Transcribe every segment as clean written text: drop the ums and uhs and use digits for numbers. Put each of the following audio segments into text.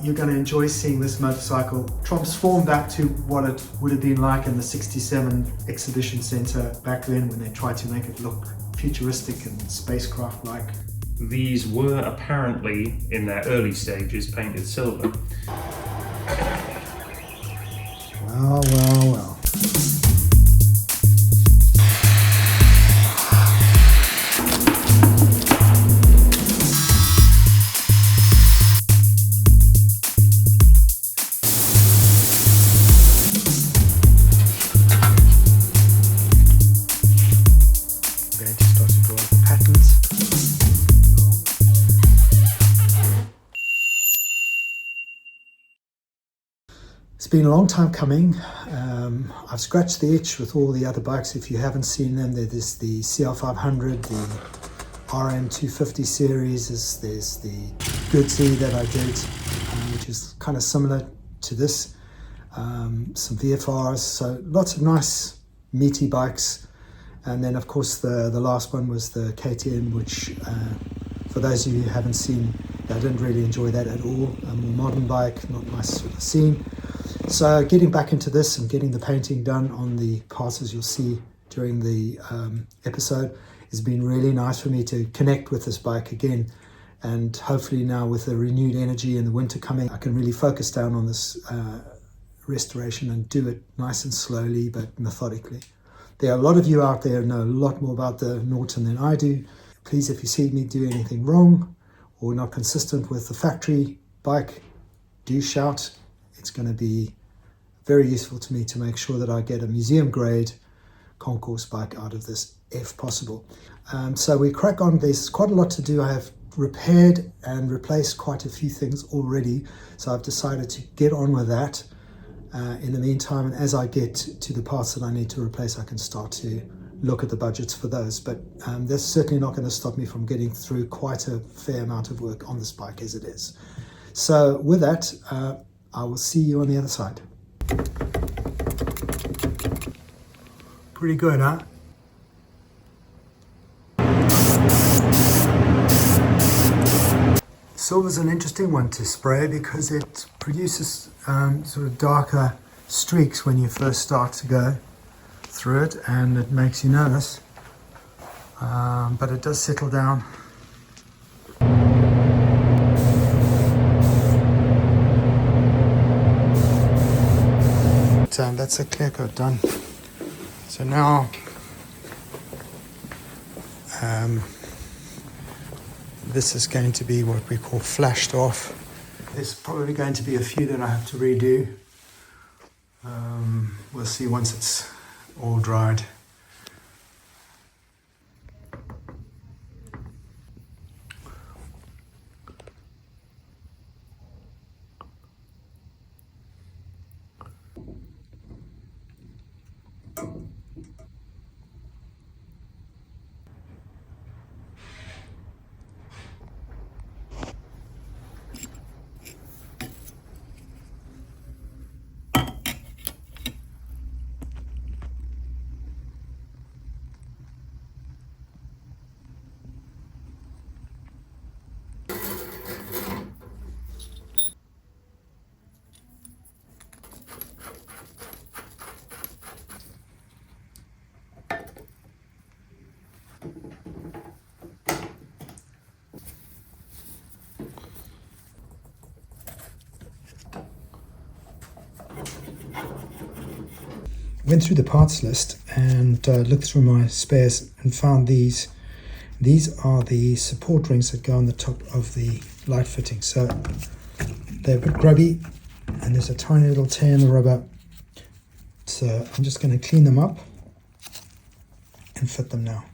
you're going to enjoy seeing this motorcycle transformed back to what it would have been like in the 67 exhibition center back then when they tried to make it look futuristic and spacecraft-like. These were apparently, in their early stages, painted silver. Well, well, well. It's been a long time coming. I've scratched the itch with all the other bikes. If you haven't seen them, there's the CR500, the RM 250 series, there's the Goodsy that I did, which is kind of similar to this, some VFRs, so lots of nice meaty bikes. And then of course the last one was the KTM, which for those of you who haven't seen, I didn't really enjoy that at all. A more modern bike, not my sort of scene. So getting back into this and getting the painting done on the parts, as you'll see during the episode, has been really nice for me to connect with this bike again. And hopefully now with the renewed energy and the winter coming, I can really focus down on this restoration and do it nice and slowly but methodically. There are a lot of you out there who know a lot more about the Norton than I do. Please, if you see me do anything wrong or not consistent with the factory bike, do shout. It's going to be very useful to me to make sure that I get a museum grade concourse bike out of this if possible. So we crack on. There's quite a lot to do. I have repaired and replaced quite a few things already, so I've decided to get on with that in the meantime, and as I get to the parts that I need to replace, I can start to look at the budgets for those. But that's certainly not going to stop me from getting through quite a fair amount of work on this bike as it is. So with that, I will see you on the other side. Pretty good, huh? Silver's an interesting one to spray because it produces sort of darker streaks when you first start to go through it, and it makes you nervous, but it does settle down. That's a clear coat done. So now this is going to be what we call flashed off. There's probably going to be a few that I have to redo. We'll see once it's all dried. Went through the parts list and looked through my spares and found these. These are the support rings that go on the top of the light fitting. So they're a bit grubby and there's a tiny little tear in the rubber. So I'm just going to clean them up and fit them now.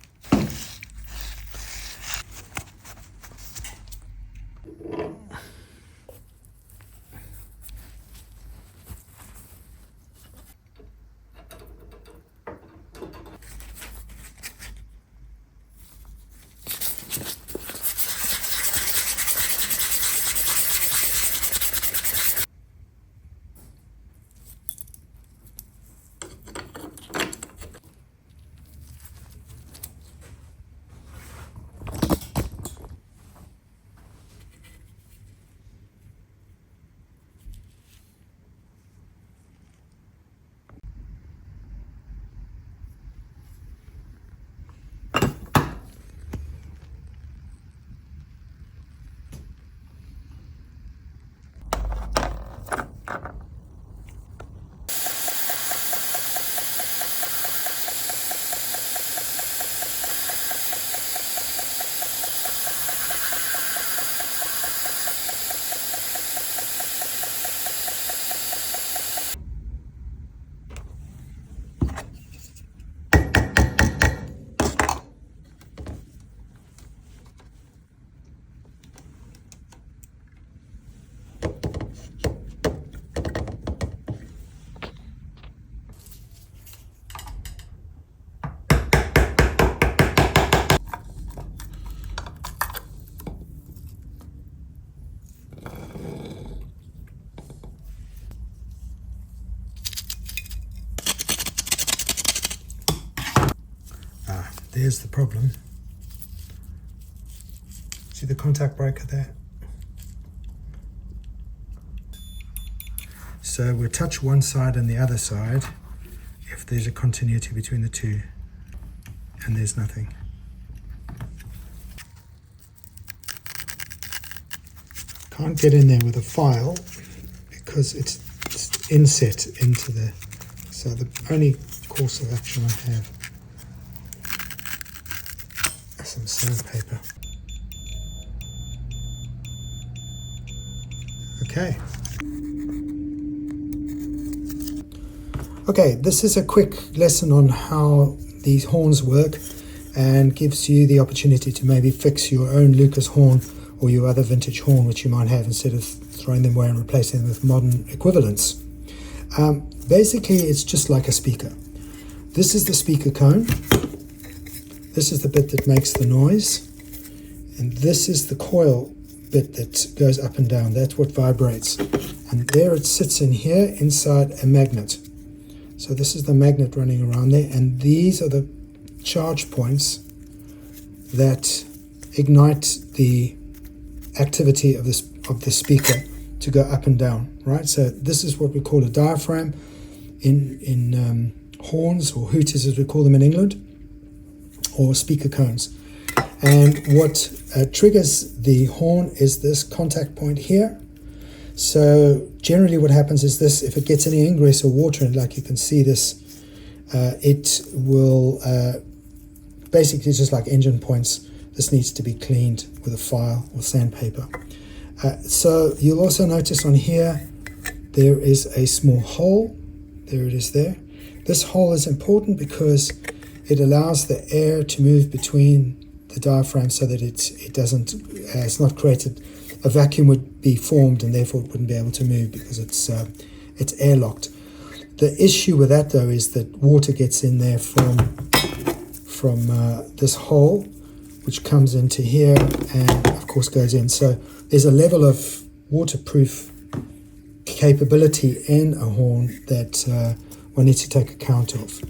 there's the problem. See the contact breaker there? So we'll touch one side and the other side if there's a continuity between the two, and there's nothing. Can't get in there with a file because it's inset into the, so the only course of action I have is some sandpaper. Okay. Okay, this is a quick lesson on how these horns work and gives you the opportunity to maybe fix your own Lucas horn or your other vintage horn which you might have, instead of throwing them away and replacing them with modern equivalents. Basically, it's just like a speaker. This is the speaker cone. This is the bit that makes the noise. And this is the coil bit that goes up and down. That's what vibrates. And there it sits in here inside a magnet. So this is the magnet running around there, and these are the charge points that ignite the activity of the speaker to go up and down, right? So this is what we call a diaphragm in horns, or hooters as we call them in England, or speaker cones. And what triggers the horn is this contact point here. So generally what happens is this: if it gets any ingress or water, and like you can see this, it will basically, just like engine points, this needs to be cleaned with a file or sandpaper. So you'll also notice on here there is a small hole. There it is there. This hole is important because it allows the air to move between the diaphragm so that it's not created. A vacuum would be formed and therefore it wouldn't be able to move because it's airlocked. The issue with that though is that water gets in there from this hole, which comes into here and of course goes in. So there's a level of waterproof capability in a horn that one needs to take account of.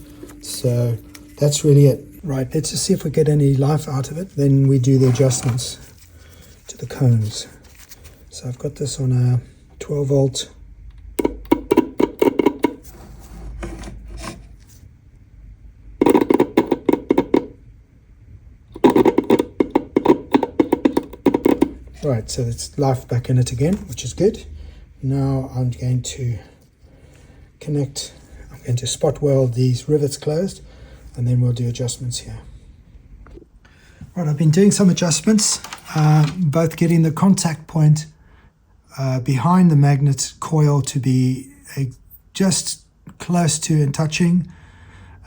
So that's really it. Right, let's just see if we get any life out of it. Then we do the adjustments to the cones. So I've got this on a 12 volt. Right, so it's life back in it again, which is good. Now I'm going to spot weld these rivets closed, and then we'll do adjustments here. Right, I've been doing some adjustments, both getting the contact point behind the magnet coil to be just close to and touching,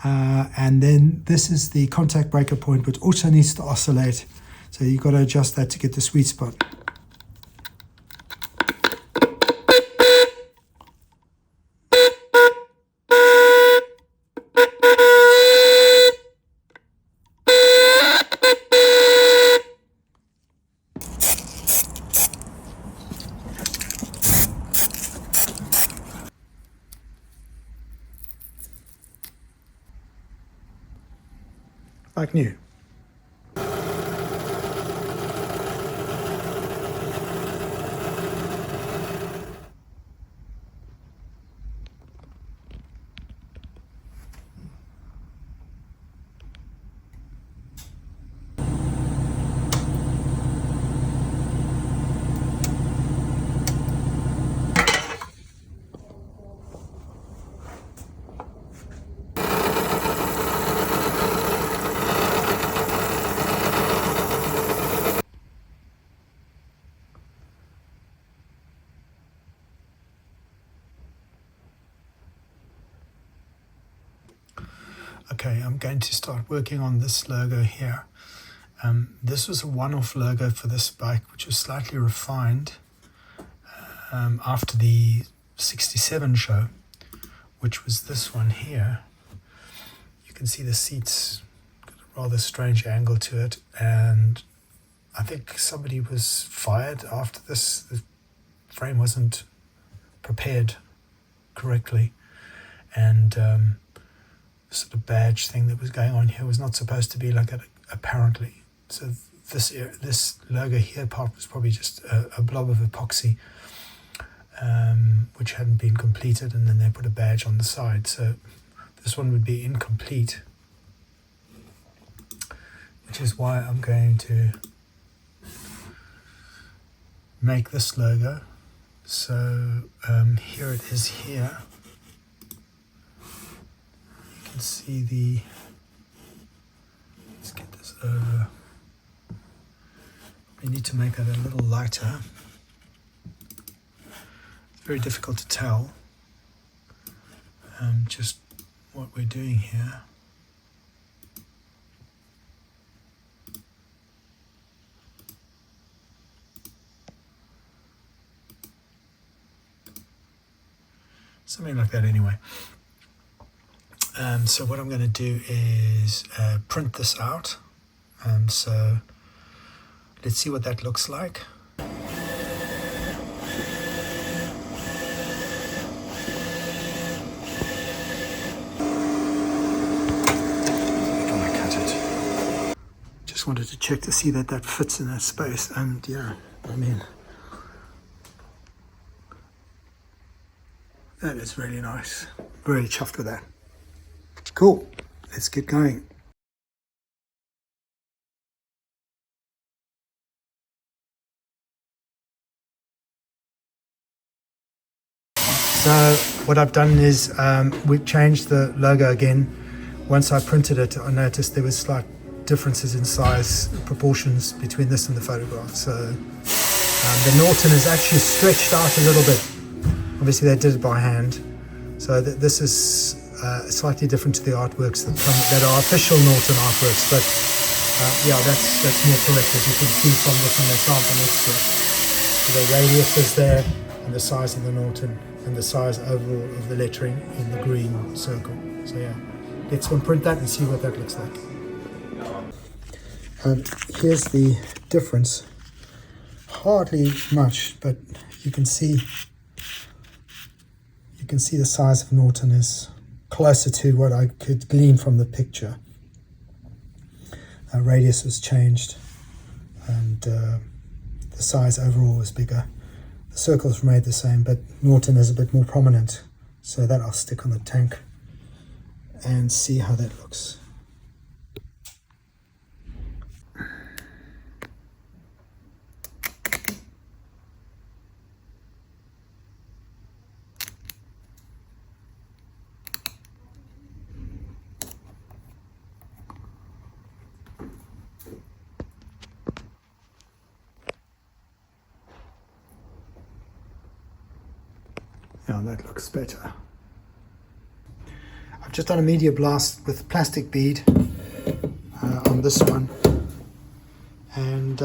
and then this is the contact breaker point, which also needs to oscillate, so you've got to adjust that to get the sweet spot. Like new. Okay, I'm going to start working on this logo here. This was a one-off logo for this bike, which was slightly refined after the 67 show, which was this one here. You can see the seats got a rather strange angle to it, and I think somebody was fired after this. The frame wasn't prepared correctly, and sort of badge thing that was going on here was not supposed to be like that, apparently. So this logo here part was probably just a blob of epoxy, which hadn't been completed, and then they put a badge on the side. So this one would be incomplete, which is why I'm going to make this logo. So here it is here. You can see the, let's get this over. We need to make that a little lighter. It's very difficult to tell just what we're doing here. Something like that anyway. So what I'm going to do is print this out. So let's see what that looks like. Just wanted to check to see that that fits in that space, and yeah, I mean, that is really nice. Really chuffed with that. Cool. Let's get going. So what I've done is we've changed the logo again. Once I printed it, I noticed there was slight differences in size proportions between this and the photograph. So the Norton is actually stretched out a little bit. Obviously they did it by hand. So this is slightly different to the artworks that are official Norton artworks, but yeah, that's more correct, as you can see from this on the sample next to it. So the radius is there, and the size of the Norton, and the size overall of the lettering in the green circle. So yeah, let's go and print that and see what that looks like. Here's the difference. Hardly much, but you can see the size of Norton is closer to what I could glean from the picture. Radius was changed, and the size overall was bigger. The circles remained the same, but Norton is a bit more prominent, so that I'll stick on the tank and see how that looks. Now that looks better. I've just done a media blast with plastic bead on this one, and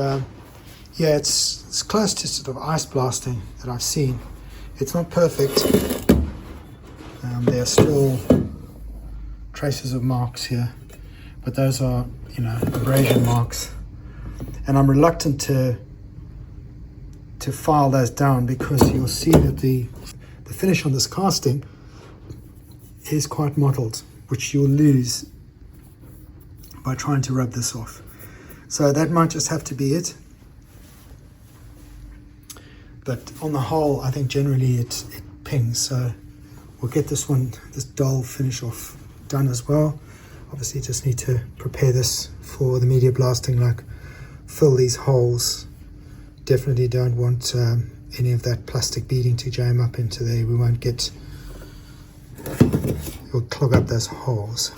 yeah, it's close to sort of ice blasting that I've seen. It's not perfect. There are still traces of marks here, but those are, you know, abrasion marks, and I'm reluctant to file those down, because you'll see that the finish on this casting is quite mottled, which you'll lose by trying to rub this off. So that might just have to be it. But on the whole, I think generally it pings. So we'll get this dull finish off done as well. Obviously just need to prepare this for the media blasting, like fill these holes. Definitely don't want any of that plastic beading to jam up into there. We won't get, it'll clog up those holes.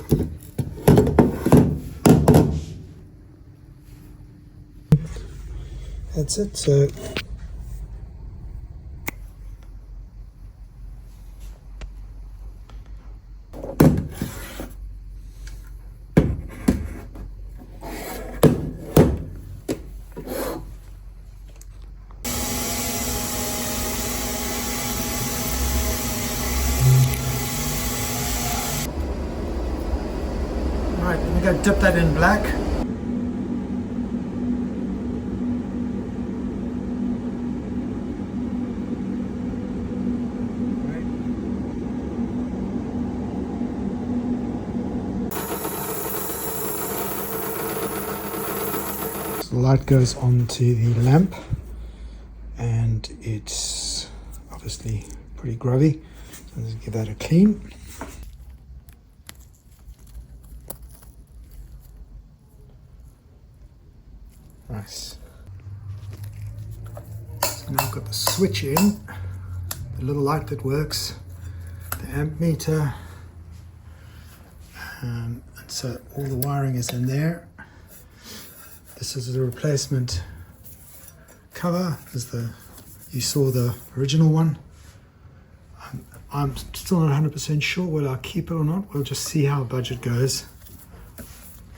That's it. So right, we're going to dip that in black. the light goes onto the lamp, and it's obviously pretty grubby, so let's give that a clean. Nice. So now I've got the switch in, the little light that works, the amp meter, and so all the wiring is in there. This is the replacement cover, you saw the original one. I'm still not 100% sure whether I'll keep it or not. We'll just see how budget goes.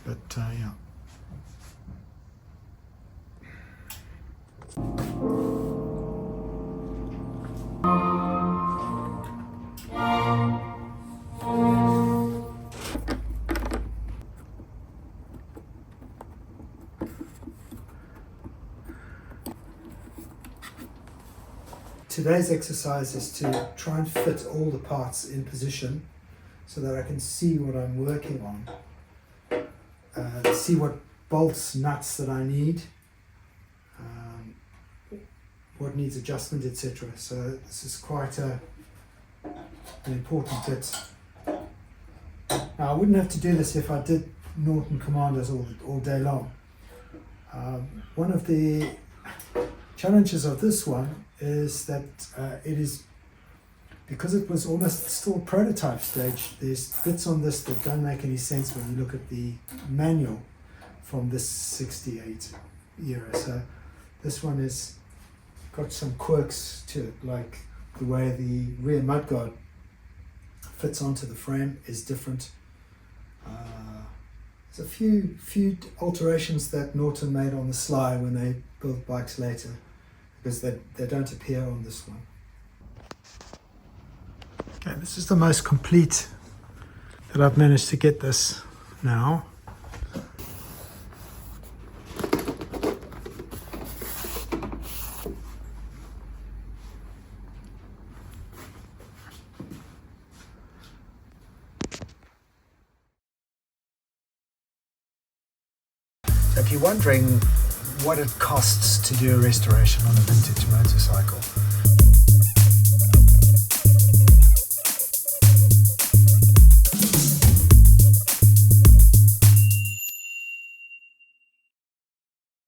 But yeah. Today's exercise is to try and fit all the parts in position so that I can see what I'm working on, see what bolts, nuts that I need, what needs adjustment, etc. So this is quite an important bit. Now I wouldn't have to do this if I did Norton Commandos all day long. One of the challenges of this one is that it is, because it was almost still prototype stage, there's bits on this that don't make any sense when you look at the manual from this 68 era. So this one is got some quirks to it, like the way the rear mudguard fits onto the frame is different. There's a few alterations that Norton made on the sly when they built bikes later, because they don't appear on this one. Okay, this is the most complete that I've managed to get this now. So if you're wondering what it costs to do a restoration on a vintage motorcycle,